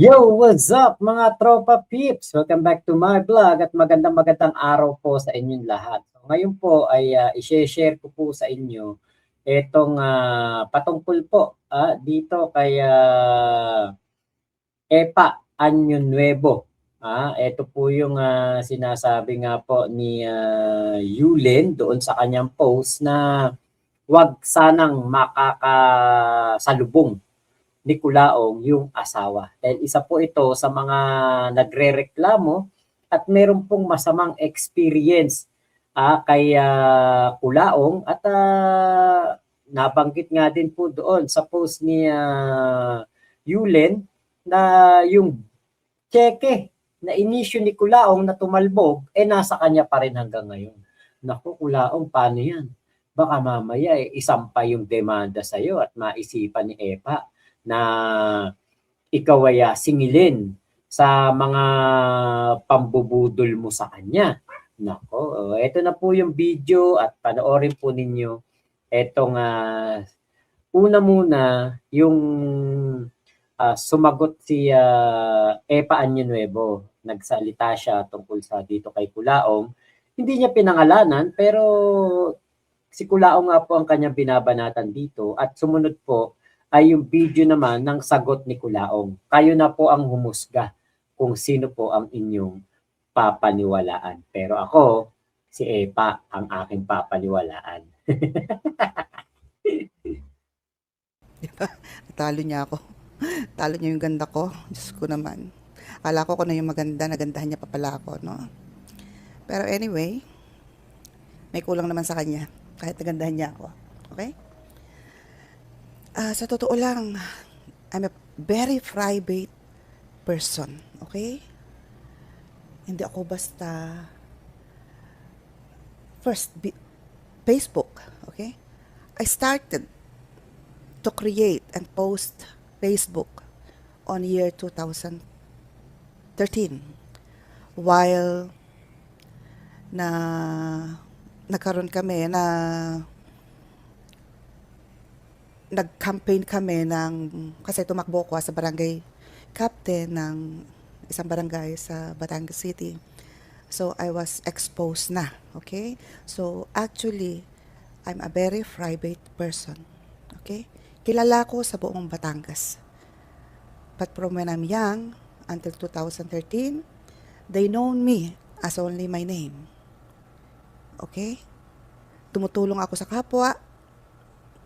Yo, what's up mga tropa peeps? Welcome back to my vlog at magandang araw po sa inyong lahat. So, ngayon po ay i-share ko po sa inyo itong patungkol po dito kay Epa Año Nuevo. Ito po yung sinasabi nga po ni Yulen doon sa kanyang post na wag sanang makakasalubong ni Kulaong yung asawa. Dahil isa po ito sa mga nagrereklamo at meron pong masamang experience kay Kulaong at nabanggit nga din po doon sa post ni Yulen na yung cheque na inisyu ni Kulaong na tumalbog, nasa kanya pa rin hanggang ngayon. Naku, Kulaong, paano yan? Baka mamaya isampa yung demanda sa'yo at maisipan ni EPA na ikaw ay singilin sa mga pambubudol mo sa kanya. Nako, ito na po yung video at panoorin po ninyo etong una muna yung sumagot si Epa Año Nuevo. Nagsalita siya tungkol sa dito kay Kulaong. Hindi niya pinangalanan pero si Kulaong nga po ang kanyang binabanatan dito at sumunod po ay yung video naman ng sagot ni Kulaong. Kayo na po ang humusga kung sino po ang inyong papaniwalaan. Pero ako, si Epa ang aking papaniwalaan. Talo niya ako. Talo niya yung ganda ko. Diyos ko naman. Akala ko na yung maganda, nagandahan niya pa pala ako, no? Pero anyway, may kulang naman sa kanya. Kahit nagandahan niya ako. Okay? Sa totoo lang, I'm a very private person. Okay? Hindi ako basta Facebook. Okay? I started to create and post Facebook on year 2013 while na nagkaroon kami na nag-campaign kami ng kasi tumakbo ko sa barangay captain ng isang barangay sa Batangas City. So I was exposed na, okay? So actually I'm a very private person. Okay? Kilala ko sa buong Batangas. But from when I'm young, until 2013, they known me as only my name. Okay? Tumutulong ako sa kapwa,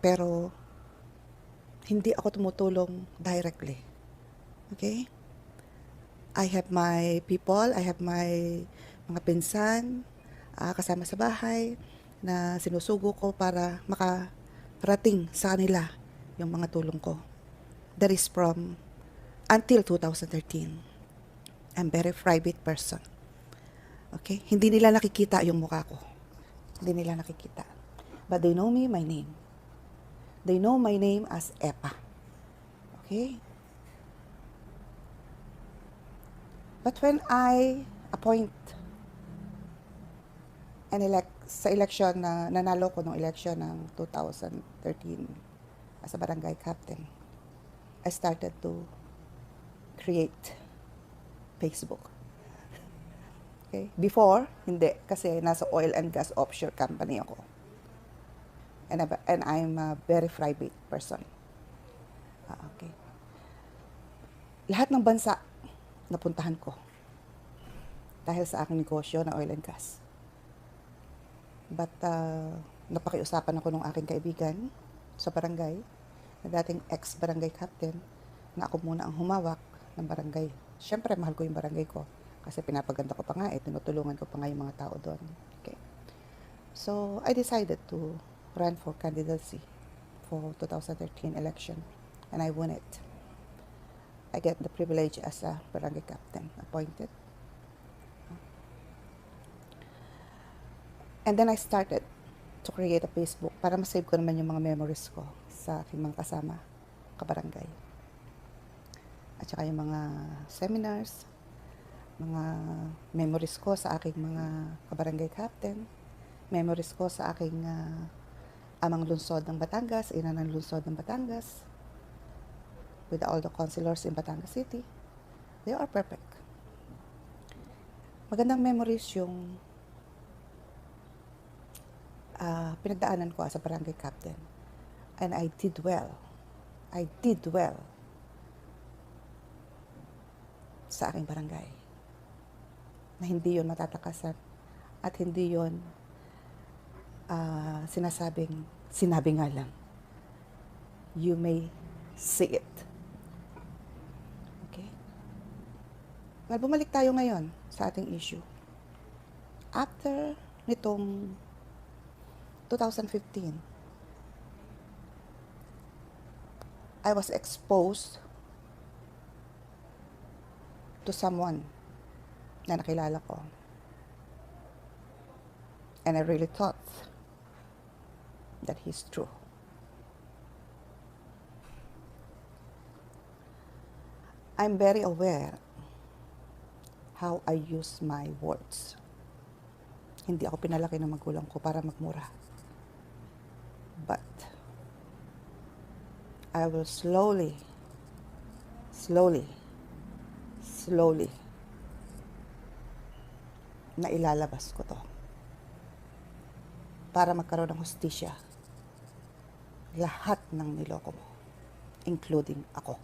pero hindi ako tumutulong directly. Okay? I have my people, I have my mga pinsan, kasama sa bahay, na sinusugo ko para makarating sa kanila yung mga tulong ko. That is from until 2013. I'm very private person. Okay? Hindi nila nakikita yung mukha ko. Hindi nila nakikita. But they know me, my name. They know my name as Epa. Okay? But when I appoint sa election na nanalo ko ng election ng 2013 as a barangay captain, I started to create Facebook. Okay? Before, hindi. Kasi nasa oil and gas offshore company ako. And I'm a very private person. Okay. Lahat ng bansa napuntahan ko dahil sa aking negosyo na oil and gas. But napakiusapan ako ng aking kaibigan sa barangay, na dating ex-barangay captain, na ako muna ang humawak ng barangay. Siyempre, mahal ko yung barangay ko kasi pinapaganda ko pa nga, tinutulungan ko pa nga yung mga tao doon. Okay. So, I decided to run for candidacy for 2013 election and I won it. I get the privilege as a barangay captain appointed. And then I started to create a Facebook para masave ko naman yung mga memories ko sa aking mga kasama, kabarangay. At saka yung mga seminars, mga memories ko sa aking mga kabarangay captain, memories ko sa aking amang lungsod ng Batangas, ina ng lungsod ng Batangas, with all the councilors in Batangas City. They are perfect. Magandang memories yung pinagdaanan ko as a barangay captain. And I did well. I did well sa aking barangay. Na hindi yon matatakasan at hindi yon sinabi nga lang. You may see it. Okay? Well, bumalik tayo ngayon sa ating issue. After nitong 2015, I was exposed to someone na nakilala ko. And I really thought that he's true. I'm very aware how I use my words. Hindi ako pinalaki ng magulang ko para magmura. But I will slowly na ilalabas ko to para magkaroon ng hustisya lahat ng niloko mo, including ako.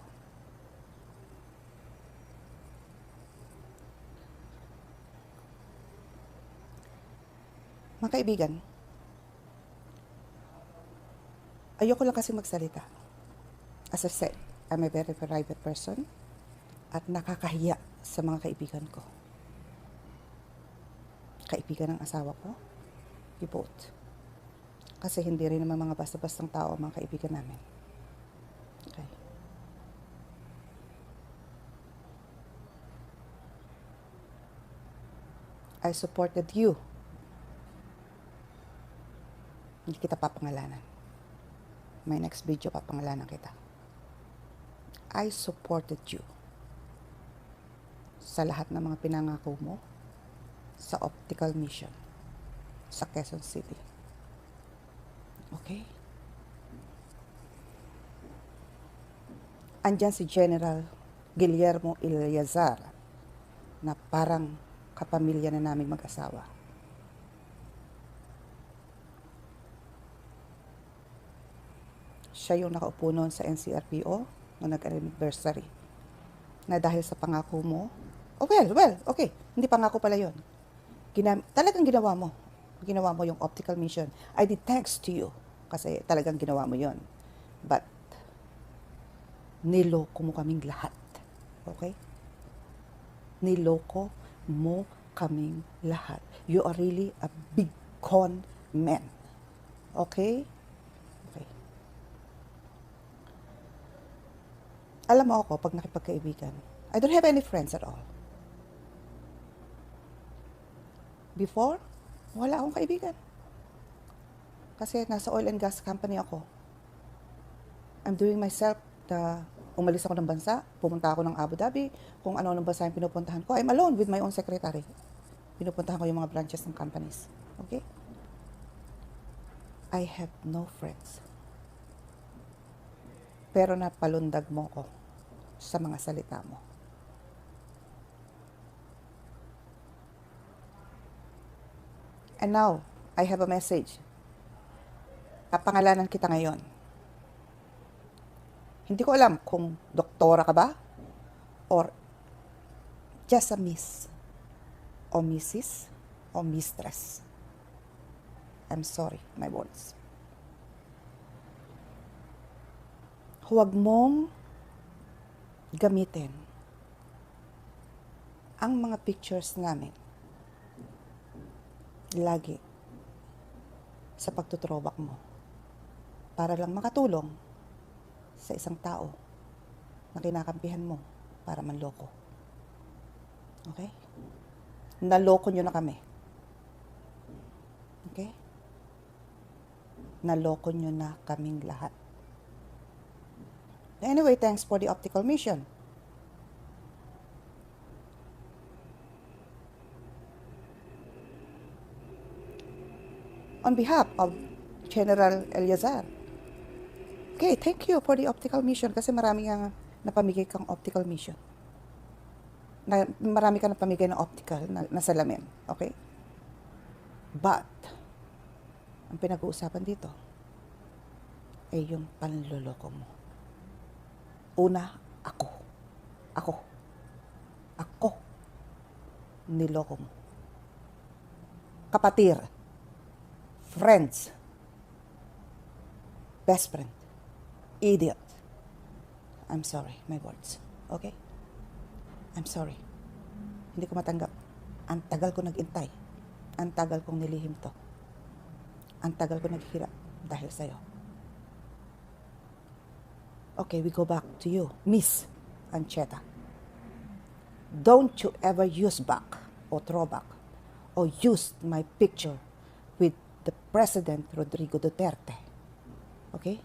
Mga kaibigan, ayoko lang kasi magsalita. As I said, I'm a very private person at nakakahiya sa mga kaibigan ko. Kaibigan ng asawa ko, we both. Kasi hindi rin naman mga basta-bastang tao ang mga kaibigan namin. Okay. I supported you. Hindi kita papangalanan. My next video, papangalanan kita. I supported you sa lahat ng mga pinangako mo sa optical mission sa Quezon City. Okay? Andyan si General Guillermo Eleazar na parang kapamilya na naming mag-asawa. Siya yung nakaupo noon sa NCRPO nung nag-anniversary. Na dahil sa pangako mo, okay, hindi pangako pala yun. Talagang ginawa mo. Ginawa mo yung optical mission. I did thanks to you kasi talagang ginawa mo yun. But, niloko mo kaming lahat. Okay? Niloko mo kaming lahat. You are really a big con man. Okay? Okay. Alam mo ako, pag nakipagkaibigan, I don't have any friends at all. Before, wala akong kaibigan. Kasi nasa oil and gas company ako. I'm doing myself na umalis ako ng bansa, pumunta ako ng Abu Dhabi, kung ano ng bansa yung pinupuntahan ko. I'm alone with my own secretary. Pinupuntahan ko yung mga branches ng companies. Okay? I have no friends. Pero napalundag mo ko sa mga salita mo. And now, I have a message. Papangalanan kita ngayon. Hindi ko alam kung doktora ka ba or just a miss o missis o mistress. I'm sorry, my words. Huwag mong gamitin ang mga pictures namin lagi sa pagtutrobak mo para lang makatulong sa isang tao na kinakampihan mo para manloko. Okay? Naloko nyo na kami. Okay? Naloko nyo na kaming lahat. Anyway, thanks for the optical mission. On behalf of General Eleazar, okay, thank you for the optical mission kasi marami nga napamigay kang optical mission. Na, marami ka na pamigay ng optical na salamin. Okay? But, ang pinag-uusapan dito ay yung panloloko mo. Una, ako. Ako. Niloko mo. Kapatir. Friends. Best friend. Idiot. I'm sorry, my words. Okay? I'm sorry. Hindi ko matanggap. Ang tagal ko nag-intay. Ang tagal kong nilihim to. Ang tagal ko naghirap dahil sa'yo. Okay, we go back to you, Miss Ancheta. Don't you ever use back or throw back or use my picture with the President Rodrigo Duterte. Okay?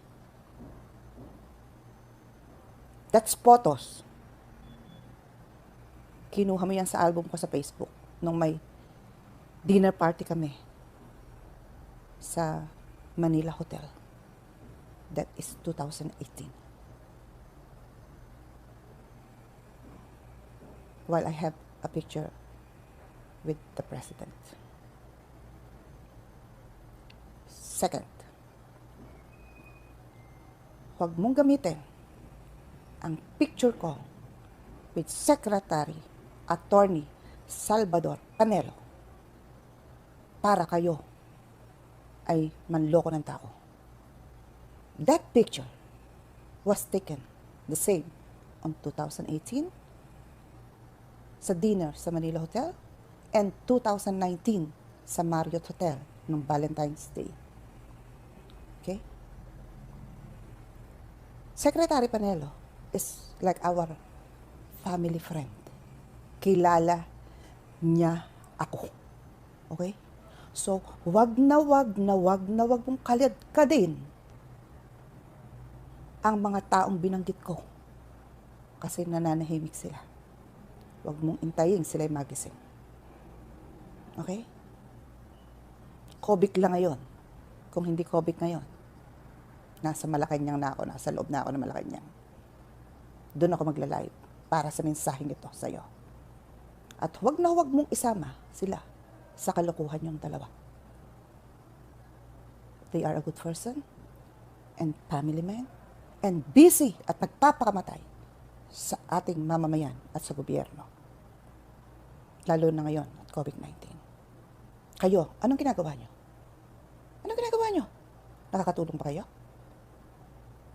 That's photos. Kinuha mo yan sa album ko sa Facebook nung may dinner party kami sa Manila Hotel. That is 2018. While I have a picture with the President. Second, huwag mong gamitin ang picture ko with Secretary Attorney Salvador Canelo para kayo ay manloko ng tao. That picture was taken the same on 2018 sa dinner sa Manila Hotel and 2019 sa Marriott Hotel nung Valentine's Day. Okay? Secretary Panelo is like our family friend. Kilala niya ako. Okay? So, wag na wag mong kalad-kadin ang mga taong binanggit ko. Kasi nananahimik sila. Wag mong intayin sila'y magising. Okay? Kobik lang ngayon. Kung hindi Kobik ngayon, nasa Malacanang na ako, nasa loob na ako ng Malacanang. Doon ako magla-live para sa mensaheng ito sa'yo. At huwag na huwag mong isama sila sa kalokohan yung dalawa. They are a good person and family man and busy at nagpapakamatay sa ating mamamayan at sa gobyerno. Lalo na ngayon at COVID-19. Kayo, anong ginagawa nyo? Anong ginagawa nyo? Nakakatulong ba kayo?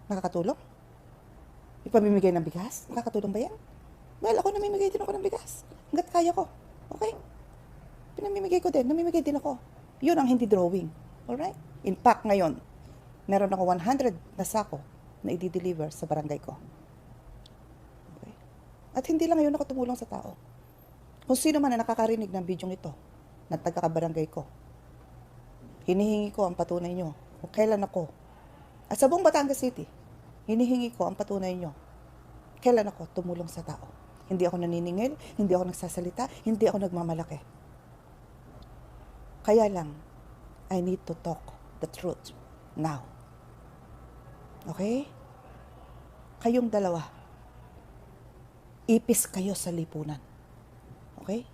Nakakatulong? Ipamimigay ng bigas? Nakakatulong ba yan? Well, ako namimigay din ako ng bigas. Hanggat kaya ko. Okay? Pinamimigay ko din. Namimigay din ako. Yun ang hindi drawing. Alright? In fact, ngayon, meron ako 100 na sako na i-deliver sa barangay ko. Okay? At hindi lang ngayon ako tumulong sa tao. Kung sino man na nakakarinig ng bidyong ito, na taga-barangay ko, hinihingi ko ang patunay nyo kung kailan ako. At sa buong Batangas City, hinihingi ko ang patunay nyo kailan ako tumulong sa tao. Hindi ako naniningil, hindi ako nagsasalita, hindi ako nagmamalaki. Kaya lang, I need to talk the truth now. Okay? Kayong dalawa, ipis kayo sa lipunan. Okay?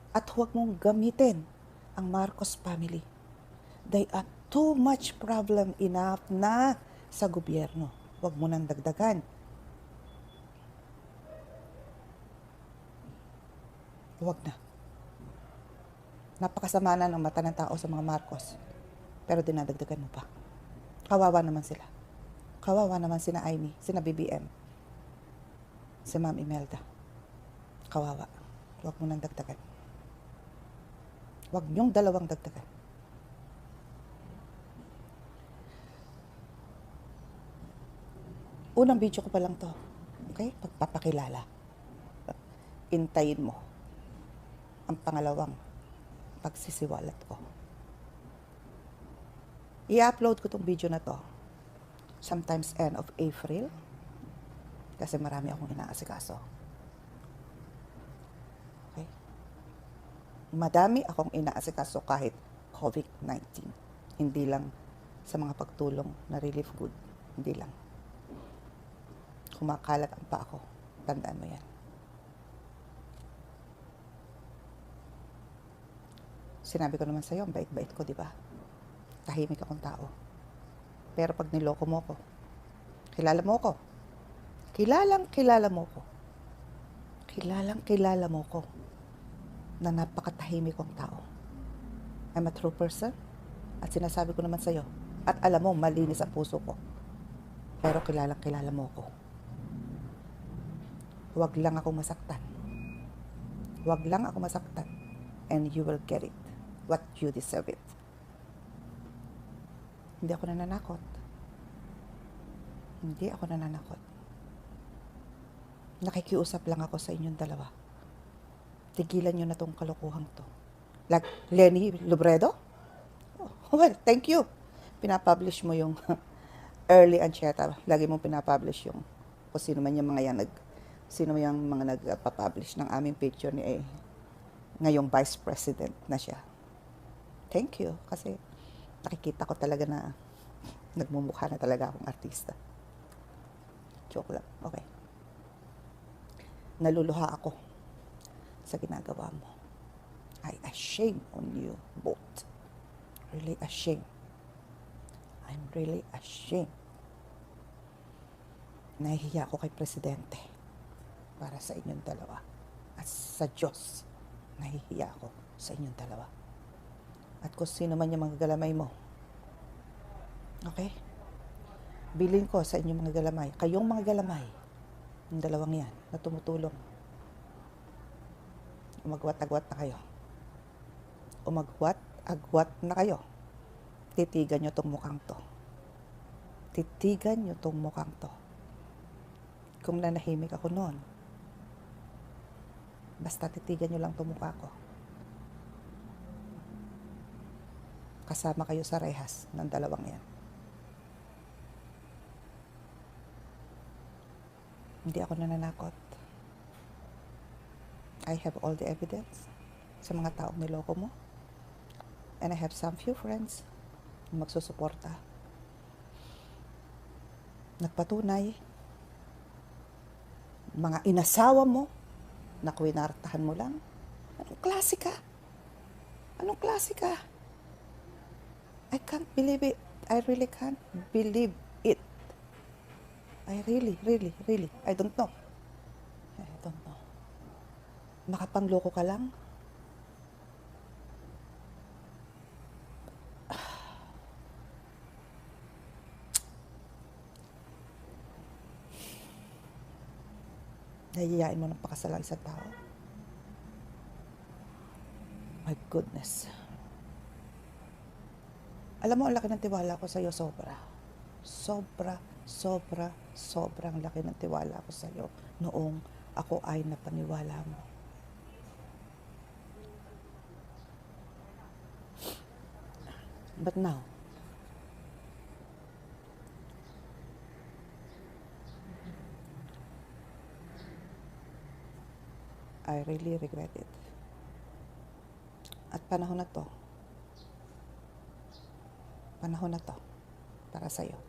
At huwag mong gamitin ang Marcos family. They are too much problem enough na sa gobyerno. Huwag mo nang dagdagan. Huwag na. Napakasama na ng mata ng tao sa mga Marcos. Pero dinadagdagan mo pa. Kawawa naman sila. Kawawa naman sina Amy, sina BBM. Si Ma'am Imelda. Kawawa. Huwag mo nang dagdagan. Huwag niyong dalawang dagdagan. Unang video ko pa lang to. Okay? Pagpapakilala. Intayin mo ang pangalawang pagsisiwalat ko. I-upload ko tong video na to sometimes end of April kasi marami akong inaasikaso. Okay? Madami akong inaasikaso kahit COVID-19. Hindi lang sa mga pagtulong na relief good. Hindi lang. Kumakalat ang pa ako. Tandaan mo yan. Sinabi ko naman sa'yo, ang bait-bait ko, di ba? Tahimik akong tao. Pero pag niloko mo ko, kilala mo ko. Kilala mo ko. Kilala mo ko na napakatahimik kong tao. I'm a true person at sinasabi ko naman sa'yo. At alam mo, malinis ang puso ko. Pero kilala mo ko. Huwag lang ako masaktan. Huwag lang ako masaktan. And you will get it. What you deserve it. Hindi ako nananakot. Hindi ako nananakot. Nakikiusap lang ako sa inyong dalawa. Tigilan nyo na tong kalokohang to. Like Lenny Lubredo? Oh, well, thank you. Pinapublish mo yung early Ancheta. Lagi mong pinapublish yung kung sino man yung mga yan sino man yung mga nagpapublish ng aming picture ni ngayong vice president na siya. Thank you. Kasi nakikita ko talaga na nagmumukha na talaga akong artista. Joke lang. Okay. Naluluha ako sa ginagawa mo. I ashame on you both. Really ashamed. I'm really ashamed. Nahihiya ako kay Presidente para sa inyong dalawa. At sa Diyos, nahihiya ako sa inyong dalawa. At kung sino man yung mga galamay mo. Okay? Bilin ko sa inyong mga galamay. Kayong mga galamay, yung dalawang yan na tumutulong. Umagwat-agwat na kayo. Umagwat-agwat na kayo. Titigan nyo tong mukhang to. Titigan nyo tong mukhang to. Kung nanahimik ako noon, basta titigan nyo lang tong mukha ko. Kasama kayo sa rehas ng dalawang yan. Hindi ako nananakot. I have all the evidence sa mga taong niloko mo. And I have some few friends na magsusuporta. Nagpatunay. Mga inasawa mo na kwinartahan mo lang. Anong klase ka? Anong klase ka? I can't believe it. I really can't believe it. I really, I don't know. Makapangloko ka lang? Nahihiyain mo ng pakasalang isang tao? My goodness. Alam mo, ang laki ng tiwala ko sa'yo, sobra. Sobrang laki ng tiwala ko sa'yo noong ako ay napaniwala mo. But now, I really regret it. At panahon na to para sa'yo.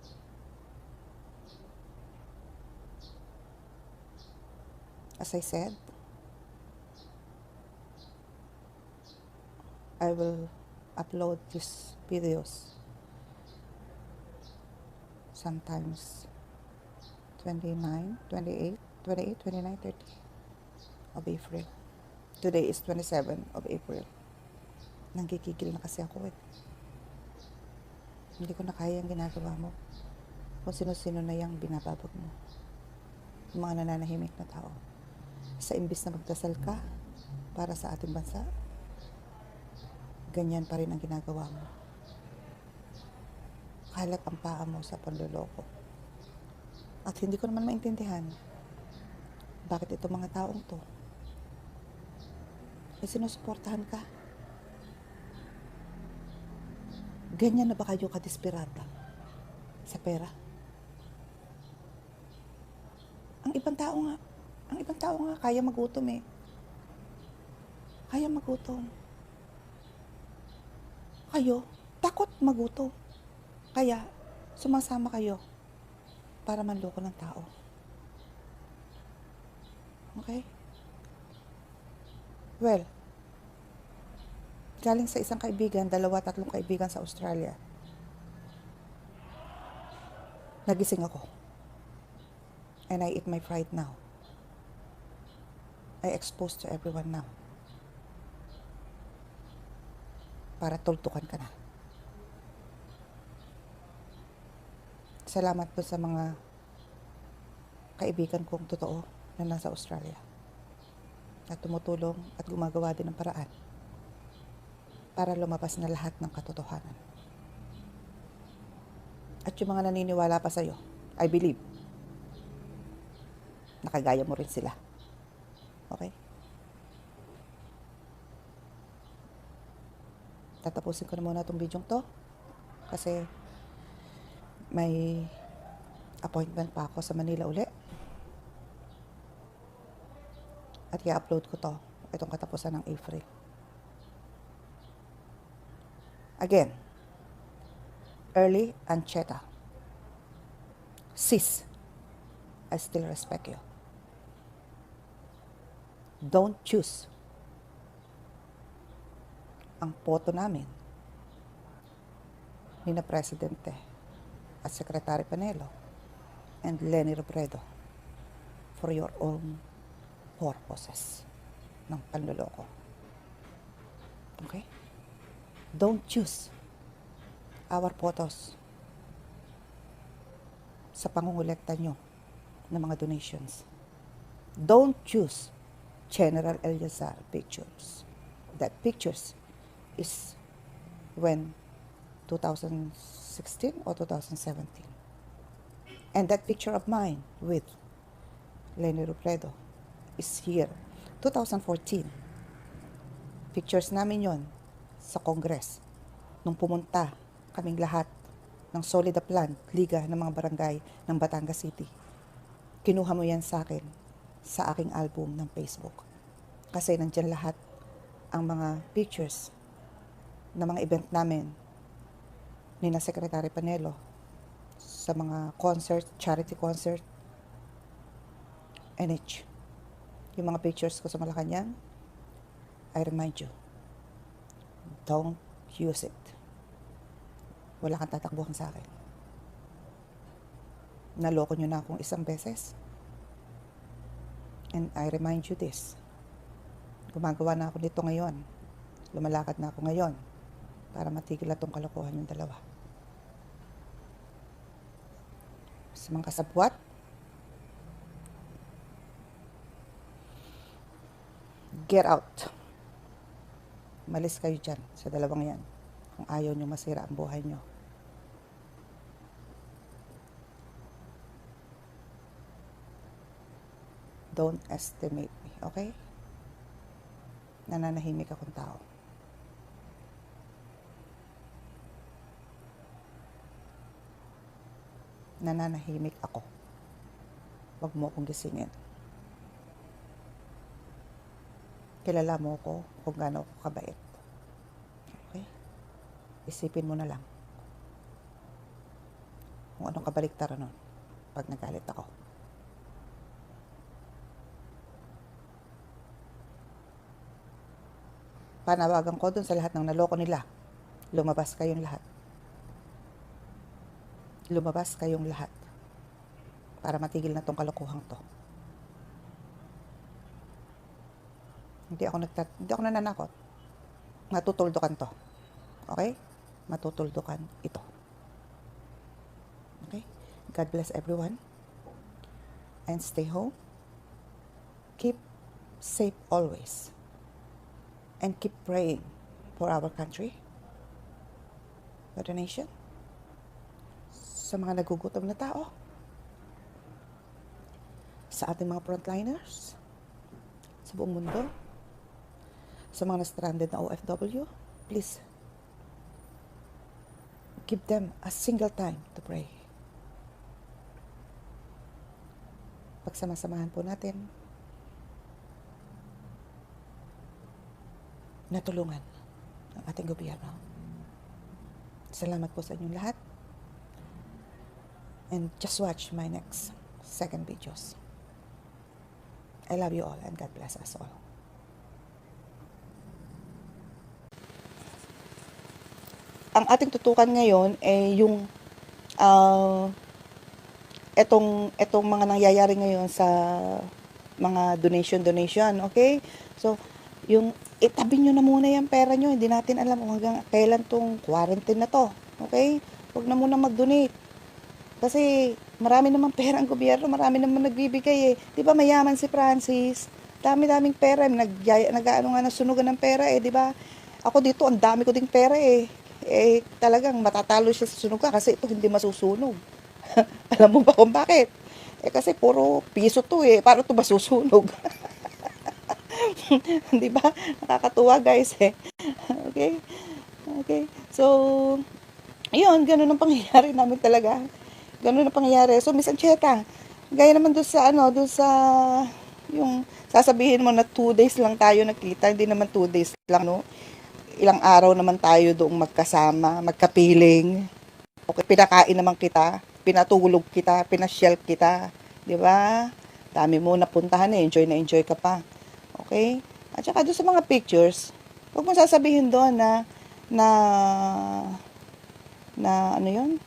As I said, I will upload these videos sometimes 29, 30 of April. Today is 27 of April. Nanggigigil na kasi ako . Hindi ko na kaya ang ginagawa mo. Kung sino-sino na yung binababag mo. Yung mga nananahimik na tao. Sa imbis na magdasal ka para sa ating bansa, ganyan pa rin ang ginagawa mo. Kalat ang paa mo sa panloloko. At hindi ko naman maintindihan bakit itong mga taong to ay sinusuportahan ka. Ganyan na ba kayo kadesperata sa pera? Ang ibang tao nga kaya magutom . Kaya magutom. Kayo, takot magutom. Kaya, sumasama kayo para manloko ng tao. Okay? Well, Galing sa isang kaibigan, 2, 3 kaibigan sa Australia. Nagising ako. And I eat my fright now. I expose to everyone now. Para tultukan ka na. Salamat po sa mga kaibigan kong totoo na nasa Australia. Na tumutulong at gumagawa din ng paraan para lumabas na lahat ng katotohanan. At yung mga naniniwala pa sa'yo, I believe, nakagaya mo rin sila. Okay? Tatapusin ko na muna itong video to kasi may appointment pa ako sa Manila uli. At i-upload ko to, itong katapusan ng April. Again, Early Ancheta. Sis, I still respect you. Don't choose ang boto namin ni na Presidente at Secretary Panelo and Leni Robredo for your own purposes ng panloloko. Okay? Don't choose our photos sa pangungulekta nyo ng mga donations. Don't choose General Eliazar pictures. That pictures is when 2016 or 2017. And that picture of mine with Leni Robredo is here, 2014. Pictures namin yon sa Congress nung pumunta kaming lahat ng Solid Plan, Liga ng mga barangay ng Batangas City. Kinuha mo yan sa akin sa aking album ng Facebook. Kasi nandyan lahat ang mga pictures ng mga event namin ni na Secretary Panelo sa mga concert, charity concert, NH. Yung mga pictures ko sa Malacanang, I remind you, don't use it. Wala kang tatakbuhan sa akin. Naloko nyo na akong isang beses. And I remind you this. Gumagawa na ako nito ngayon. Lumalakad na ako ngayon para matigil na itong kalokohan yung dalawa. Sa mga kasabwat, get out. Malis kayo dyan sa dalawang yan kung ayaw nyo masira ang buhay nyo. Don't estimate me, okay? Nananahimik akong tao. Nananahimik ako. Huwag mo akong gisingin. Kilala mo ko kung gaano ako kabait. Okay? Isipin mo na lang kung anong kabaliktaran nun pag nagalit ako. Panawagan ko dun sa lahat ng naloko nila. Lumabas kayong lahat. Lumabas kayong lahat para matigil na tong kalokohang to. Hindi ako nananakot. Matutuldukan to. Okay? Matutuldukan ito. Okay? God bless everyone. And stay home. Keep safe always. And keep praying for our country, for the nation, sa mga nagugutom na tao, sa ating mga frontliners, sa buong mundo, sa mga na-stranded na OFW, please, give them a single time to pray. Pagsamasamahan po natin, natulungan ang ating gobyerno. Salamat po sa inyong lahat. And just watch my next second videos. I love you all and God bless us all. ang ating tutukan ngayon ay yung ah, etong mga nangyayari ngayon sa mga donation, okay? So, yung itabi nyo na muna yung pera nyo, hindi natin alam kung hanggang kailan tong quarantine na to, okay? Huwag na muna mag-donate. Kasi marami namang pera ang gobyerno, marami naman nagbibigay eh. Di ba mayaman si Francis? Dami-daming pera, nag-ano nga ng sunugan ng pera eh, di ba? Ako dito, ang dami ko ding pera eh. Eh, talagang matatalo siya sa sunugan kasi ito hindi masusunog. Alam mo ba kung bakit? Eh kasi puro piso to eh. Paano to masusunog? Di ba? Nakakatuwa guys eh. Okay? Okay. So, ayun, ganun ang pangyayari namin talaga. Ganun ang pangyayari. So, Miss Ancheta, gaya naman doon sa doon sa yung sasabihin mo na 2 days lang tayo nakita, hindi naman 2 days lang, no? Ilang araw naman tayo doong magkasama, magkapiling. Okay, pinakain naman kita, pinatulog kita, pinasyel kita, 'di ba? Dami mo napuntahan eh, enjoy na enjoy ka pa. Okay? At saka doon sa mga pictures, huwag mo sasabihin doon na na ano 'yun?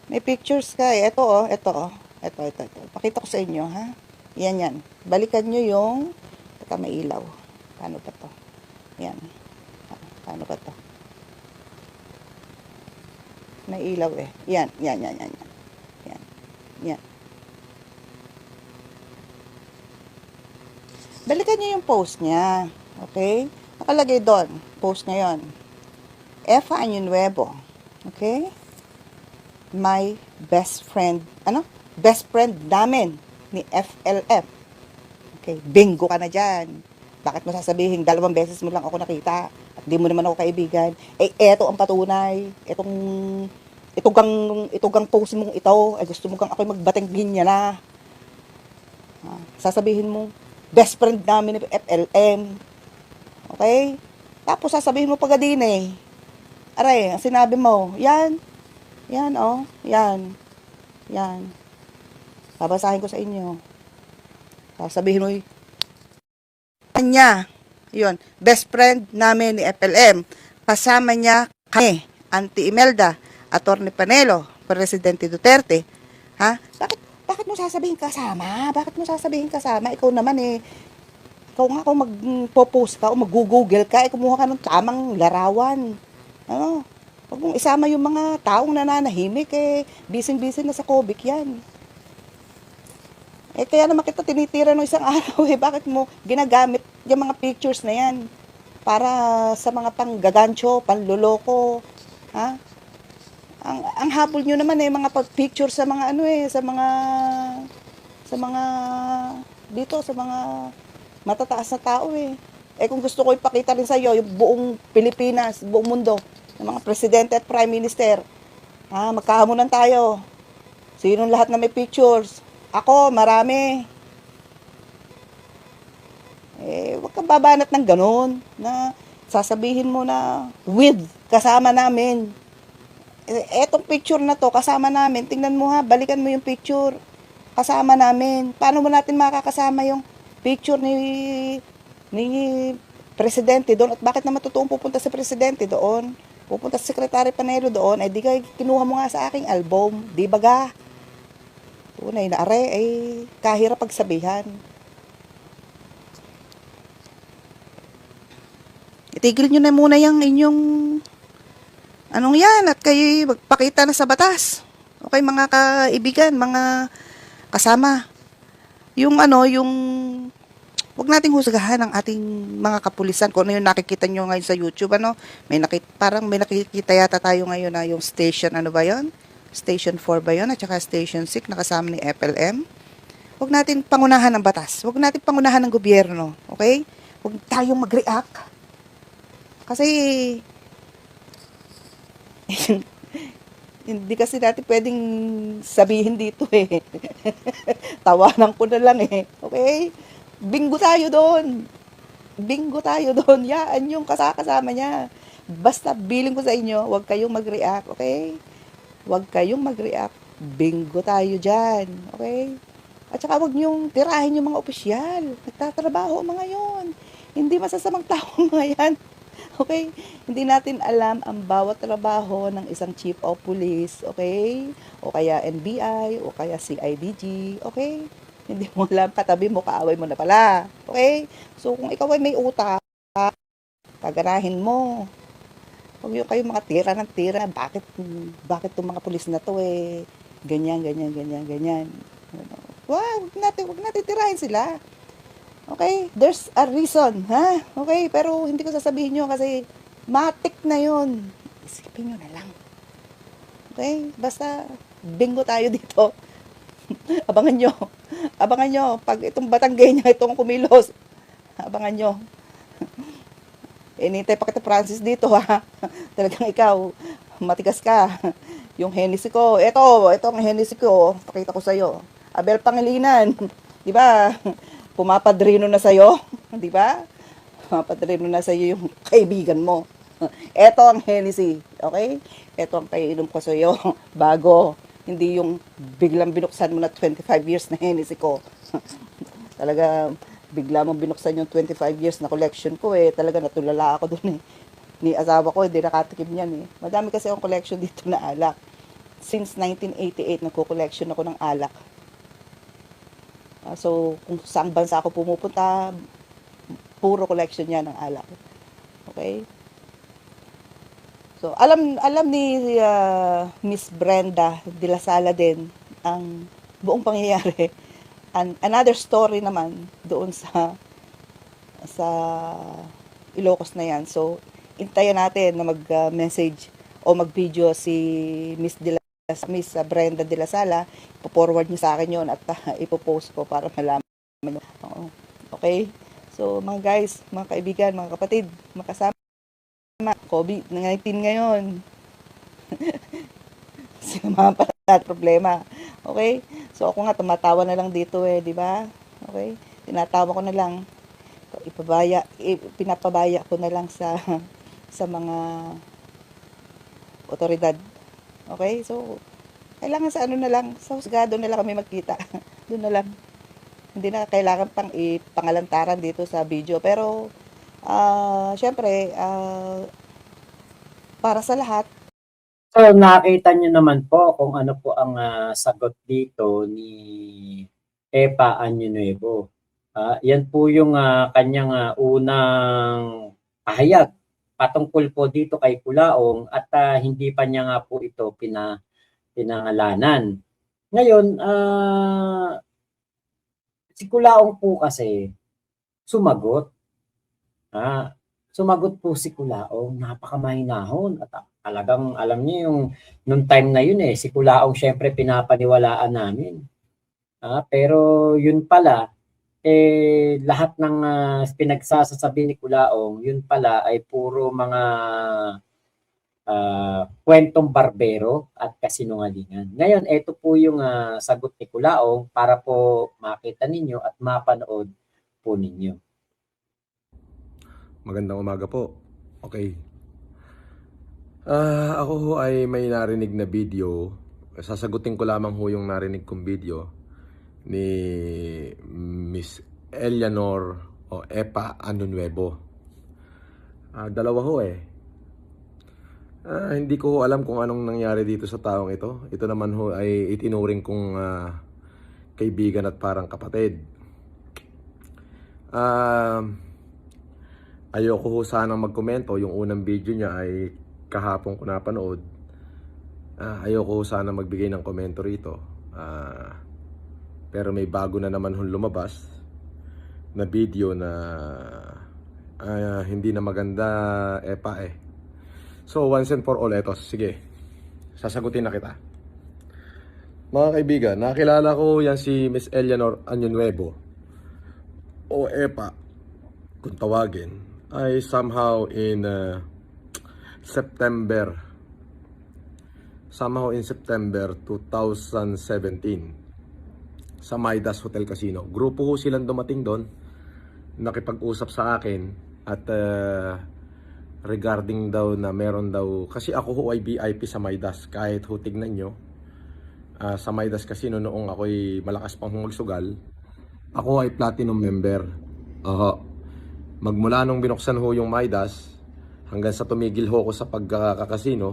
May pictures ka eh. Ito oh, ito oh. Ito. Pakita ko sa inyo, ha? Yan. Balikan nyo yung, teka may ilaw. Paano ba to? Yan. Paano ba to? May ilaw eh. Yan. Yan. Balikan nyo yung post niya. Okay? Nakalagay doon. Post ngayon. Efa Año Nuevo. Okay? My best friend. Ano? Best friend namin ni FLF. Okay, bingo ka na dyan. Bakit mo sasabihin, 2 beses mo lang ako nakita at di mo naman ako kaibigan? Eh, eto ang patunay. Itong post mong ito, ay gusto mo kang ako'y magbatinggin niya na. Sasabihin mo, best friend namin ni FLM. Okay? Tapos sasabihin mo pagadin eh. Aray, ang sinabi mo, yan, oh, yan. Babasahin ko sa inyo. Sasabihin mo, kanya, yun, best friend namin ni FLM. Kasama niya kami, Auntie Imelda, Atty. Panelo, Presidente Duterte. Ha? Bakit mo sasabihin kasama? Ikaw naman eh, ikaw nga kung magpo-post ka o mag-google ka, kumuha ka ng tamang larawan. Ano? Huwag mong isama yung mga taong nananahimik eh, busy na sa COVID yan. Eh, kaya naman kita tinitira no isang araw eh. Bakit mo ginagamit yung mga pictures na yan? Para sa mga panggagancho, panloloko. Ha? Ang habol nyo naman eh, mga picture sa mga sa mga dito, sa mga matataas na tao eh. Eh kung gusto ko ipakita rin sa iyo yung buong Pilipinas, buong mundo, ng mga presidente at prime minister. Magkahamunan tayo. Sino lahat na may pictures? Ako, marami. Eh, huwag kang babanat ng ganun, na sasabihin mo na, with, kasama namin. Etong picture na to, kasama namin. Tingnan mo ha, balikan mo yung picture. Kasama namin. Paano mo natin makakasama yung picture ni Presidente doon? At bakit naman totoong pupunta si Presidente doon? Pupunta si Secretary Panelo doon, ay di ka kinuha mo nga sa aking album. Di ba ga? Tunay na are, ay kahirap pagsabihan. Itigil nyo na muna yung inyong anong yan at kayo magpakita na sa batas. Okay mga kaibigan, mga kasama. Yung wag nating husgahan ang ating mga kapulisan. Kung ano yung nakikita nyo ngayon sa YouTube, parang may nakikita yata tayo ngayon na yung station, ano ba yon? Station 4 ba yun? At saka Station 6 na kasama ni FLM. Huwag natin pangunahan ng batas. Huwag natin pangunahan ng gobyerno. Okay? Huwag tayong mag-react. Kasi, hindi kasi natin pwedeng sabihin dito eh. Tawanan ko na lang eh. Okay? Bingo tayo doon. Yan yung kasama niya. Basta billing ko sa inyo, huwag kayong mag-react. Okay? Huwag kayong mag-react. Bingo tayo dyan. Okay? At saka huwag niyong tirahin yung mga opisyal. Nagtatrabaho mga yon. Hindi masasamang tao mga yan. Okay? Hindi natin alam ang bawat trabaho ng isang chief of police, okay? O kaya NBI, o kaya CIDG, okay? Hindi mo alam, katabi mo, kaaway mo na pala. Okay? So, kung ikaw ay may utak, paganahin mo. Huwag yung kayo mga tira ng tira. Bakit itong mga pulis na to ganyan, ganyan, ganyan, ganyan. Wag natin tirahin sila. Okay? There's a reason, ha? Okay? Pero hindi ko sasabihin nyo kasi matik na yon. Isipin nyo na lang. Okay? Basta bingo tayo dito. Abangan nyo. Abangan nyo. Pag itong Batanggenya, itong kumilos, abangan nyo. Inintay pa kita, Francis, dito, ha? Talagang ikaw, matigas ka. Yung Hennessy ko, ito ang Hennessy ko, pakita ko sa'yo. Abel Pangilinan, di ba? Pumapadrino na sa'yo, di ba? Pumapadrino na sa'yo yung kaibigan mo. Ito ang Hennessy, okay? Ito ang kainom ko sa'yo, bago. Hindi yung biglang binuksan mo na 25 years na Hennessy ko. Talaga, bigla mong binuksan yung 25 years na collection ko talaga natulala ako dun Ni asawa ko, hindi nakatikim niyan Madami kasi akong collection dito na alak. Since 1988, nagko-collection ako ng alak. So, kung saan bansa ako pumupunta, puro collection niya ng alak. Okay? So, alam ni Miss Brenda de la Sala din ang buong pangyayari. And another story naman doon sa Ilocos na yan. So, intayan natin na mag-message o mag-video si Miss Brenda de la Sala. Ipo-forward niyo sa akin yon at ipo-post ko para malaman niyo. Okay? So, mga guys, mga kaibigan, mga kapatid, makasama, COVID-19 ngayon. Sinamahan pa natin problema. Okay? So, ako nga, tumatawa na lang dito di ba? Okay? Tinatawa ko na lang. Pinapabaya ko na lang sa mga otoridad. Okay? So, kailangan sa ano na lang, sa husgado na lang kami magkita. Doon na lang. Hindi na kailangan pang ipangalantaran dito sa video. Pero, syempre, para sa lahat. So nakita niyo naman po kung ano po ang sagot dito ni Epa Año Nuevo. Yan po yung kanyang unang pahayag patungkol po dito kay Culaong at hindi pa niya nga po ito pinangalanan. Ngayon, si Culaong po kasi sumagot. Sumagot po si Culaong, napakamahinahon at talagang alam niyo yung nung time na yun si Culaong syempre pinapaniwalaan namin. Pero yun pala lahat ng pinagsasasabi ni Culaong, yun pala ay puro mga kwentong barbero at kasinungalingan. Ngayon, ito po yung sagot ni Culaong para po makita ninyo at mapanood po ninyo. Magandang umaga po. Okay. Ako ho ay may narinig na video. Sasagutin ko lamang ho yung narinig kong video ni Miss Eleanor o Epa Año Nuevo. Dalawa ho hindi ko alam kung anong nangyari dito sa taong ito. Ito naman ho ay itinuring kong kaibigan at parang kapatid. Ayoko ho sanang magkomento. Yung unang video niya ay kahapon ko napanood. Ayoko ho sanang magbigay ng komento rito. Pero may bago na naman ho lumabas na video na hindi na maganda Epa So once and for all, eto, sige, sasagutin na kita. Mga kaibigan, nakilala ko yan si Miss Eleanor Año Nuevo o Epa kung tawagin ay somehow in September 2017 sa Midas Hotel Casino. Grupo ko silang dumating doon, nakipag-usap sa akin at regarding daw na meron daw, kasi ako ho ay VIP sa Midas, kahit ho tignan nyo sa Midas Casino noong ako'y malakas pang magsugal, ako ay platinum member. Magmula nung binuksan ho yung Midas hanggang sa tumigil ho ako sa pagkakasino,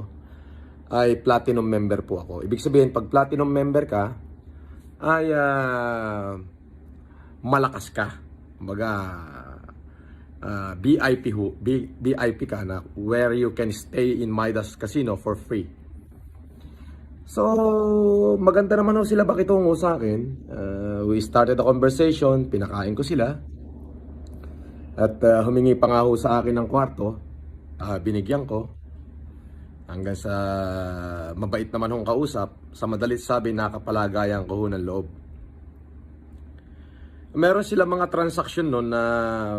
ay platinum member po ako. Ibig sabihin, pag platinum member ka, ay malakas ka. Kumbaga, VIP ka na, where you can stay in Midas Casino for free. So, maganda naman ho sila bakitungo sa akin. We started a conversation, pinakain ko sila. At humingi pa nga ho sa akin ng kwarto. Binigyan ko. Hanggang sa mabait naman hong kausap. Sa madalit sabi, nakapalagayan ko ho ng loob. Meron sila mga transaction noon na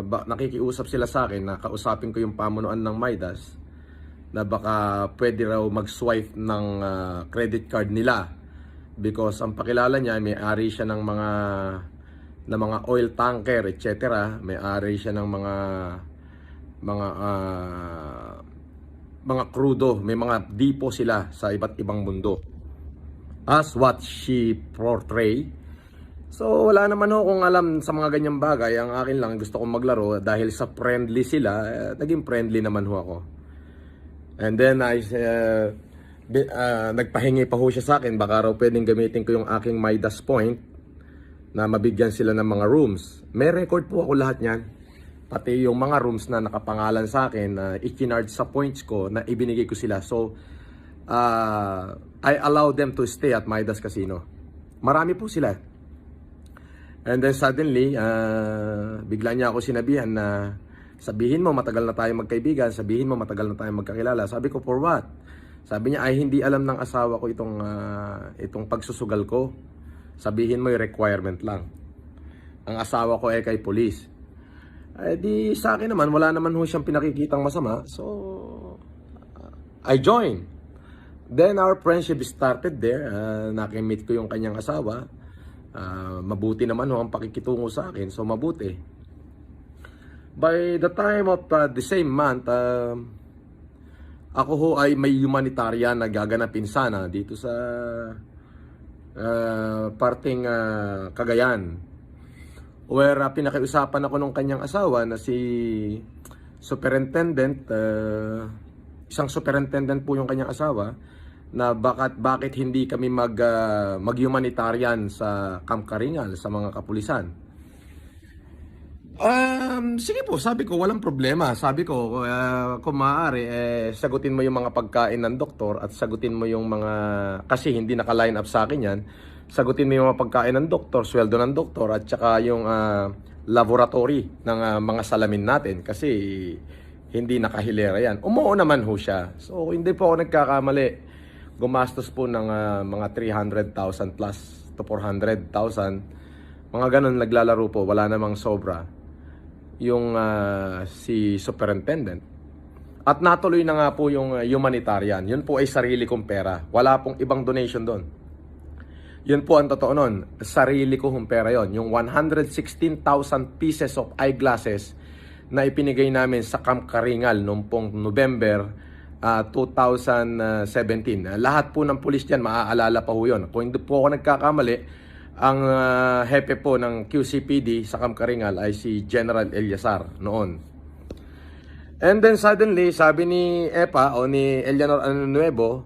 nakikiusap sila sa akin na kausapin ko yung pamunuan ng Midas na baka pwede raw mag-swipe ng credit card nila because ang pakilala niya may-ari siya ng mga oil tanker, etc. May-ari siya ng mga crudo, may mga depot sila sa iba't ibang mundo. As what she portray. So wala naman ako kung alam sa mga ganyang bagay. Ang akin lang gusto kong maglaro dahil sa friendly sila, naging friendly naman ho ako. And then nagpahingi pa ho siya sa akin, baka raw pwedeng gamitin ko yung aking Midas point na mabigyan sila ng mga rooms. May record po ako lahat niyan. Pati yung mga rooms na nakapangalan sa akin na i-charge sa points ko na ibinigay ko sila. So I allow them to stay at Midas Casino. Marami po sila. And then suddenly, bigla niya ako sinabihan na sabihin mo matagal na tayo magkaibigan, sabihin mo matagal na tayo magkakilala. Sabi ko, for what? Sabi niya, ay hindi alam ng asawa ko itong pagsusugal ko. Sabihin mo yung requirement lang. Ang asawa ko ay kay police. Di sa akin naman, wala naman ho siyang pinakikitang masama. So, I joined. Then our friendship started there. Nakimit ko yung kanyang asawa. Mabuti naman ho ang pakikitungo sa akin. So, mabuti. By the time of the same month, ako ho ay may humanitarian na gaganapin sana dito sa parting Cagayan. Where pinakiusapan ako nung kanyang asawa na si superintendent, isang superintendent po yung kanyang asawa, na bakit hindi kami mag-humanitarian sa Camp Karingal sa mga kapulisan. Sige po, sabi ko, walang problema. Sabi ko, kung maaari, sagutin mo yung mga pagkain ng doktor at sagutin mo yung mga, kasi hindi naka-line up sa akin yan, sagutin mo yung mga pagkain ng doktor, sweldo ng doktor, at saka yung laboratory ng mga salamin natin kasi hindi nakahilera yan. Umuo naman ho siya. So, hindi po ako nagkakamali. Gumastos po ng mga 300,000 plus to 400,000. Mga ganun naglalaro po, wala namang sobra yung si superintendent. At natuloy na nga po yung humanitarian. Yun po ay sarili kong pera. Wala pong ibang donation doon. Yun po ang totoo nun. Sarili kong pera yon. Yung 116,000 pieces of eyeglasses na ipinigay namin sa Camp Karingal noong pong November 2017. Lahat po ng pulis dyan, maaalala pa ho yun. Kung hindi po ako nagkakamali, ang hepe po ng QCPD sa Camp Karingal ay si General Eliazar noon. And then suddenly, sabi ni EPA o ni Eleanor Anunuevo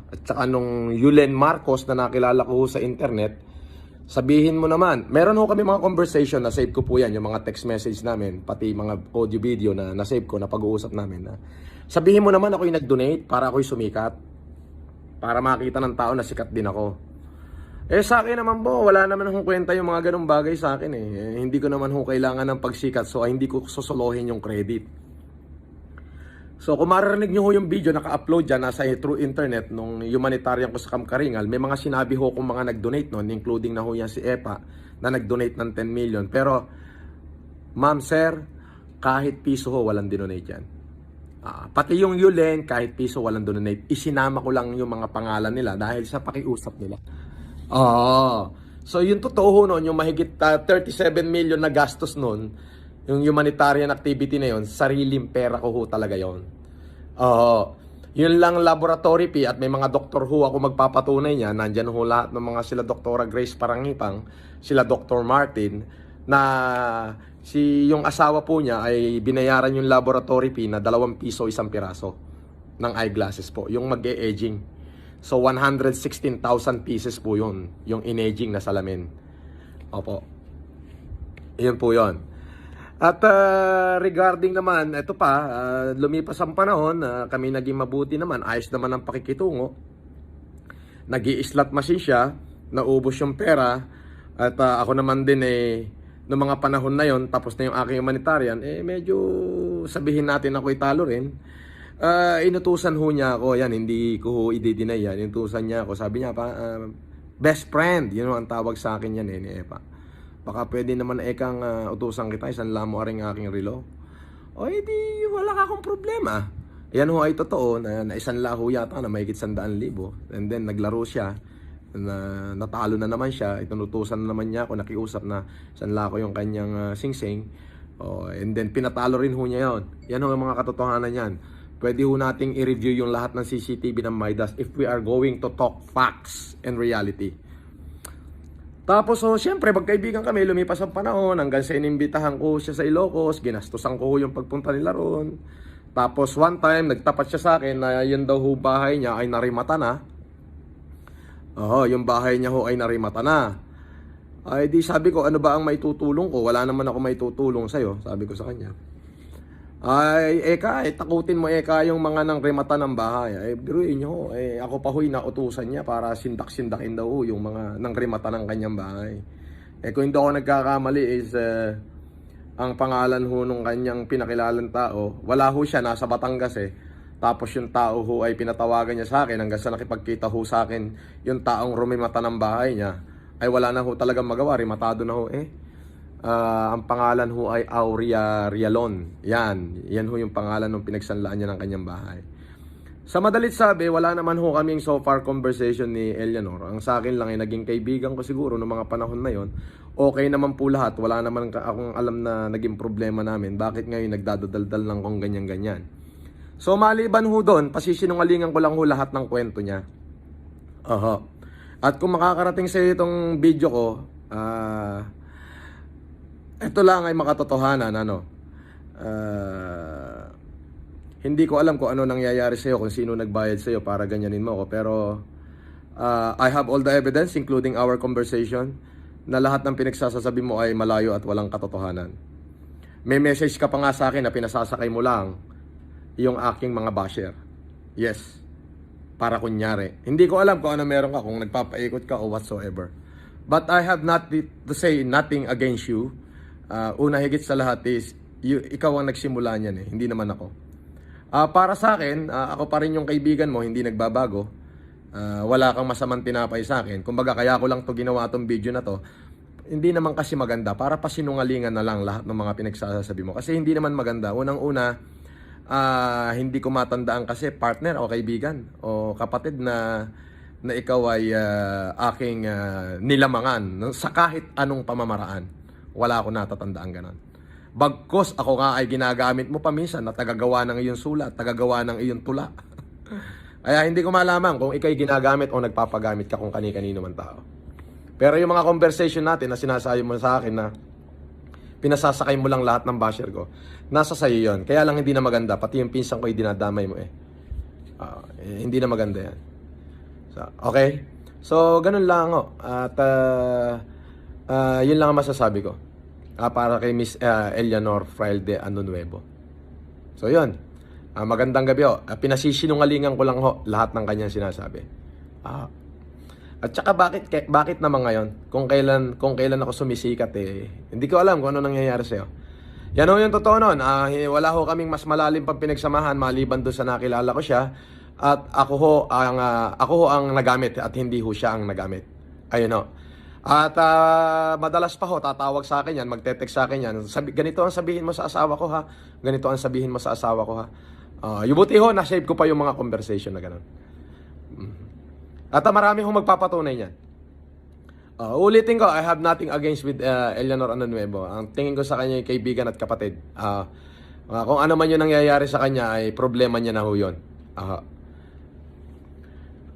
at saka nung Yulen Marcos na nakilala ko sa internet, sabihin mo naman, meron ho kami mga conversation na save ko po yan, yung mga text message namin, pati mga audio video na nasave ko na pag-uusap namin. Sabihin mo naman ako'y nag-donate para ako'y sumikat, para makita ng tao na sikat din ako. Sa akin naman po, wala naman akong kwenta yung mga ganong bagay sa akin hindi ko naman ho kailangan ng pagsikat, so hindi ko susolohin yung credit. So kung maririnig nyo ho yung video, naka-upload dyan, nasa through internet, nung humanitarian ko sa Camp Karingal, may mga sinabi ho kung mga nag-donate noon, including na ho yan si EPA, na nag-donate ng 10 million. Pero, ma'am, sir, kahit piso ho, walang dinonate yan. Pati yung Yulen, kahit piso, walang donate. Isinama ko lang yung mga pangalan nila dahil sa pakiusap nila. So yung totoo ho noon, yung mahigit 37 million na gastos noon, yung humanitarian activity na yon, sariling pera ko ho talaga yon. Yun lang laboratory fee at may mga doktor ho ako magpapatunay niya. Nandyan ho lahat ng mga sila Doktora Grace Parangipang, sila Dr. Martin, na yung asawa po niya ay binayaran yung laboratory fee na 2 piso isang piraso ng eyeglasses po, yung mag-e-aging. So 116,000 pieces po yun, yung in-aging na salamin. Opo. Yun po yun. At regarding naman, ito pa, lumipas ang panahon, kami naging mabuti naman, ayos naman ang pakikitungo. Nag-i-slot machine siya, naubos yung pera, at ako naman din noong mga panahon na yon, tapos na yung aking humanitarian, medyo sabihin natin ako'y talo rin. Inutusan ho niya ako, yan, hindi ko ho i-deny yan, inutusan niya ako, sabi niya pa, best friend, yun ang tawag sa akin yan ni Epa. Baka pwede naman ekang utusan kita, isang lamo aring aking relo. O edi wala ka akong problema. Yan ho ay totoo na isang laho yata na mahigit 100,000. And then naglaro siya, na natalo na naman siya, itinutusan na naman niya ako, nakiusap na isang lako yung kanyang singsing. And then pinatalo rin ho niya yon. Yan ho ang mga katotohanan yan. Pwede ho nating i-review yung lahat ng CCTV ng Midas if we are going to talk facts and reality. Tapos, syempre, magkaibigan kami, lumipas ang panahon, hanggang sa inimbitahan ko siya sa Ilocos, ginastusan ko yung pagpunta nila roon. Tapos, one time, nagtapat siya sa akin na yun daw ho bahay niya ay narimata na. Yung bahay niya ho ay narimata na. Ay, di sabi ko, ano ba ang maitutulong ko? Wala naman ako maitutulong sa'yo, sabi ko sa kanya. Ay, Eka, takutin mo Eka yung mga nang remata ng bahay. Ay, biruin nyo, ako pa ho'y nautusan niya para sindak-sindakin daw yung mga nang remata ng kanyang bahay. Kung hindi ako nagkakamali is, ang pangalan ho nung kanyang pinakilalang tao, wala ho siya, nasa Batangas Tapos yung tao ho ay pinatawagan niya sa akin hanggang sa nakipagkita ho sa akin yung taong rumimata ng bahay niya. Ay wala na ho talagang magawa, rematado na ho ang pangalan ho ay Aurea Rialon. Yan ho yung pangalan ng pinagsanlaan niya ng kanyang bahay. Sa madalit sabi, wala naman ho kaming so far conversation ni Eleanor. Ang sa akin lang ay naging kaibigan ko siguro noong mga panahon na yon. Okay naman po lahat. Wala naman akong alam na naging problema namin. Bakit ngayon nagdadaldal lang kung ganyan-ganyan. So maliban ho doon, pasisinungalingan ko lang ho lahat ng kwento niya. At kung makakarating sa itong video ko, ito lang ay makatotohanan, hindi ko alam kung ano nangyayari sa'yo, kung sino nagbayad sa'yo para ganyanin mo ako. Pero I have all the evidence, including our conversation, na lahat ng pinagsasasabi mo ay malayo at walang katotohanan. May message ka pa nga sa akin na pinasasakay mo lang yung aking mga basher. Yes, para kunyari. Hindi ko alam kung ano meron ka, kung nagpapaikot ka o whatsoever. But I have not to say nothing against you. Una higit sa lahat is, ikaw ang nagsimula niyan hindi naman ako. Para sa akin, ako pa rin yung kaibigan mo, hindi nagbabago. Wala kang masamang tinapay sa akin. Kumbaga, kaya ko lang to ginawa tong video na to. Hindi naman kasi maganda, para pasinungalingan na lang lahat ng mga pinagsasabi mo. Kasi hindi naman maganda. Unang-una, hindi ko matandaan kasi partner o kaibigan o kapatid na ikaw ay aking nilamangan sa kahit anong pamamaraan. Wala ako natatandaan ganon. Bagkos ako nga ay ginagamit mo paminsan na tagagawa ng iyong sulat, tagagawa ng iyong tula. Kaya hindi ko malaman kung ikay ginagamit o nagpapagamit ka kung kani-kanino man tao. Pero yung mga conversation natin na sinasabi mo sa akin na pinasasakay mo lang lahat ng basher ko, nasa sayo yun. Kaya lang hindi na maganda. Pati yung pinsan ko ay dinadamay mo hindi na maganda yan. So, okay? So, ganun lang ako. At yun lang ang masasabi ko. Para kay Miss Eleanor Fraile de Anunuevo. So, yun. Magandang gabi ho. Pinasisinungalingan ko lang ho lahat ng kanyang sinasabi. At saka bakit naman ngayon kung kailan ako sumisikat hindi ko alam kung ano nangyayari sa'yo. Yan ho yung totoo nun. Wala ho kaming mas malalim pang pinagsamahan maliban doon sa nakilala ko siya. At ako ho ang nagamit at hindi ho siya ang nagamit. Ayun ho. At madalas pa ho tatawag sa akin yan, magte-text sa akin yan. Ganito ang sabihin mo sa asawa ko ha. Ganito ang sabihin mo sa asawa ko ha. Buti ho, na-save ko pa yung mga conversation na gano'n. At marami hong magpapatunay niyan. Ulitin ko, I have nothing against with Eleanor Anunuevo. Ang tingin ko sa kanya yung kaibigan at kapatid. Kung ano man yung nangyayari sa kanya ay problema niya na ho yun.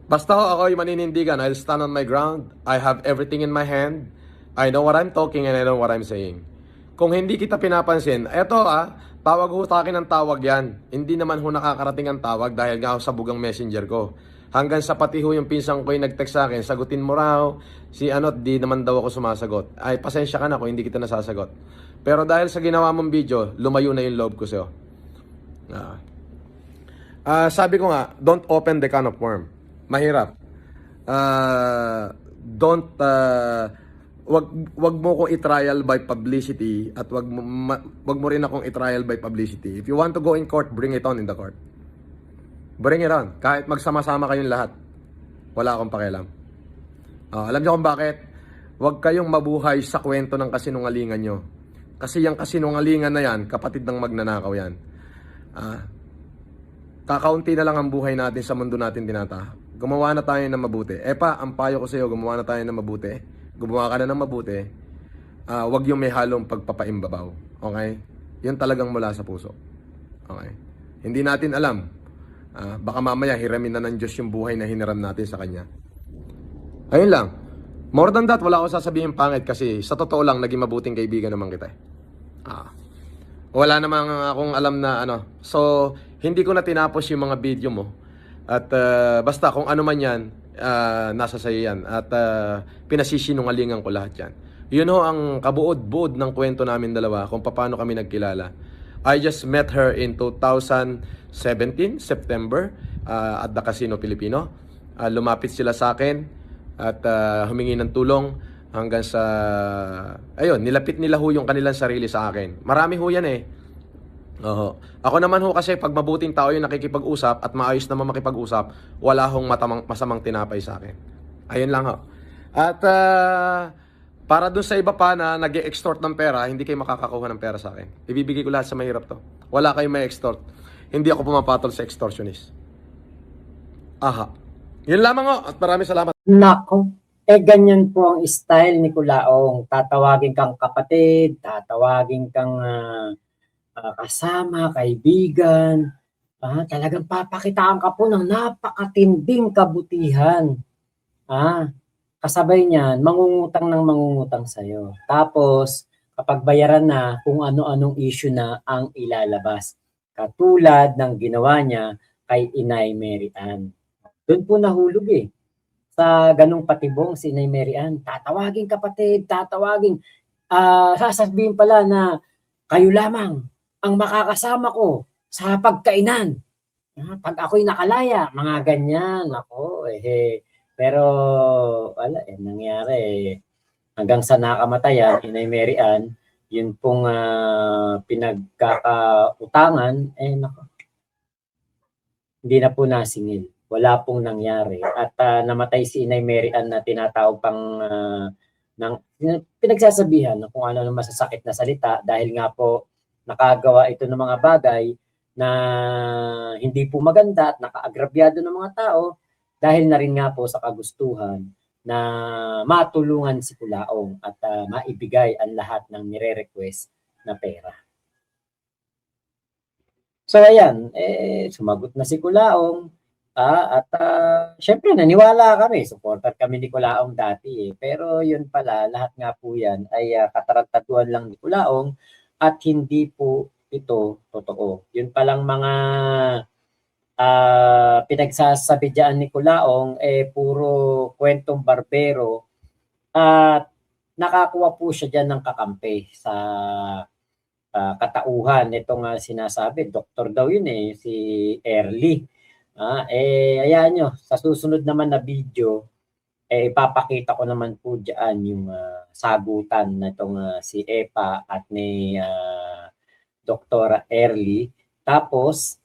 Basta ho ako yung maninindigan, I'll stand on my ground. I have everything in my hand. I know what I'm talking and I know what I'm saying. Kung hindi kita pinapansin, eto tawag ho sa akin ng tawag yan. Hindi naman ho nakakarating ang tawag dahil nga ho sa bugang messenger ko. Hanggang sa pati ho yung pinsang ko yung nag-text sa akin, sagutin mo raw, si di naman daw ako sumasagot. Ay, pasensya ka na kung hindi kita nasasagot. Pero dahil sa ginawa mong video, lumayo na yung loob ko sa'yo. Sabi ko nga, don't open the can of worm. Mahirap. Wag mo ko i-trial by publicity at wag mo rin akong i-trial by publicity. If you want to go in court, bring it on in the court. Bring it on. Kahit magsama-sama kayong lahat. Wala akong pakialam. Alam niyo kung bakit? Huwag kayong mabuhay sa kwento ng kasinungalingan nyo. Kasi yung kasinungalingan na yan, kapatid ng magnanakaw yan. Kakaunti na lang ang buhay natin sa mundo natin tinatahak. Gumawa na tayo ng mabuti. Ang payo ko sa iyo, gumawa na tayo ng mabuti. Gumawa ka na ng mabuti. Huwag yung may halong pagpapaimbabaw. Okay? Yun talagang mula sa puso. Okay? Hindi natin alam. Baka mamaya hiramin na ng Diyos yung buhay na hiniram natin sa Kanya. Ayun lang. More than that, wala akong sasabihin pangit kasi sa totoo lang, naging mabuting kaibigan naman kita. Wala namang akong alam na So, hindi ko na tinapos yung mga video mo. At basta kung ano man yan, nasa sayo yan. At pinasisinungalingan ko lahat yan. Yun ho ang kabuod-buod ng kwento namin dalawa kung paano kami nagkilala. I just met her in 2017, September, at the Casino Filipino. Lumapit sila sa akin at humingi ng tulong hanggang sa, nilapit nila ho yung kanilang sarili sa akin. Marami ho yan Ako naman ho kasi pag mabuting tao yung nakikipag-usap at maayos naman makipag-usap, wala hong masamang tinapay sa akin. Ayun lang ho. At para dun sa iba pa na nag-extort ng pera, hindi kayo makakakuha ng pera sa akin. Ibibigay ko lahat sa mahirap to. Wala kayong may extort. Hindi ako pumapatol sa extortionist. Yun lamang ho at maraming salamat. Nako, ganyan po ang style ni Kulaong. Tatawagin kang kapatid, tatawagin kang kasama, kaibigan. Talagang papakitaan ka po ng napakatinding kabutihan. Kasabay niyan, mangungutang sa'yo. Tapos, kapag bayaran na, kung ano-anong issue na ang ilalabas. Katulad ng ginawa niya kay Inay Mary Ann. Doon po nahulog sa ganung patibong si Inay Mary Ann. Tatawagin kapatid, tatawagin. Sasabihin pala na kayo lamang ang makakasama ko sa pagkainan. Pag ako'y nakalaya, mga ganyan. Ako, pero wala nangyari. Hanggang sa nakamatayan, Inay Mary Ann, yun pong pinagkakautangan, hindi na po nasingil. Wala pong nangyari. At namatay si Inay Mary Ann na tinatawag pang pinagsasabihan na kung ano ng masasakit na salita dahil nga po nakagawa ito ng mga bagay na hindi po maganda at nakaagrabyado ng mga tao dahil na rin nga po sa kagustuhan na matulungan si Kulaong at maibigay ang lahat ng nire-request na pera. So ayan, sumagot na si Kulaong at syempre naniwala kami, supporter kami ni Kulaong dati pero yun pala, lahat nga po yan ay katarantatuan lang ni Kulaong at hindi po ito totoo. Yun palang mga pinagsasabi dyan ni Kulaong puro kwentong barbero at nakakuha po siya dyan ng kakampi sa katauhan. Itong sinasabi, doktor daw yun si Early. Ayan nyo, sa susunod naman na video, ipapakita ko naman po dyan yung sagutan na itong si Epa at ni Dr. Early. Tapos,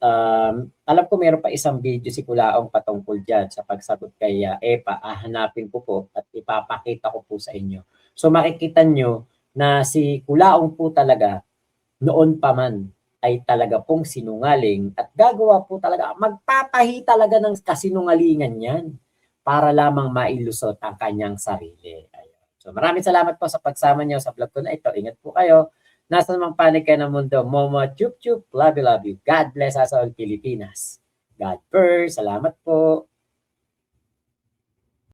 alam ko meron pa isang video si Kulaong patungkol dyan sa pagsagot kay Epa. Hanapin ko po at ipapakita ko po sa inyo. So makikita nyo na si Kulaong po talaga noon pa man ay talaga pong sinungaling at gagawa po talaga, magpapahi talaga ng kasinungalingan yan para lamang mailusot ang kanyang sarili. Ayun. So maraming salamat po sa pagsama nyo sa vlog ko na ito. Ingat po kayo. Nasa namang panig kayo ng mundo. Momo, chup chup, love you, love you. God bless us all, Pilipinas. God first. Salamat po.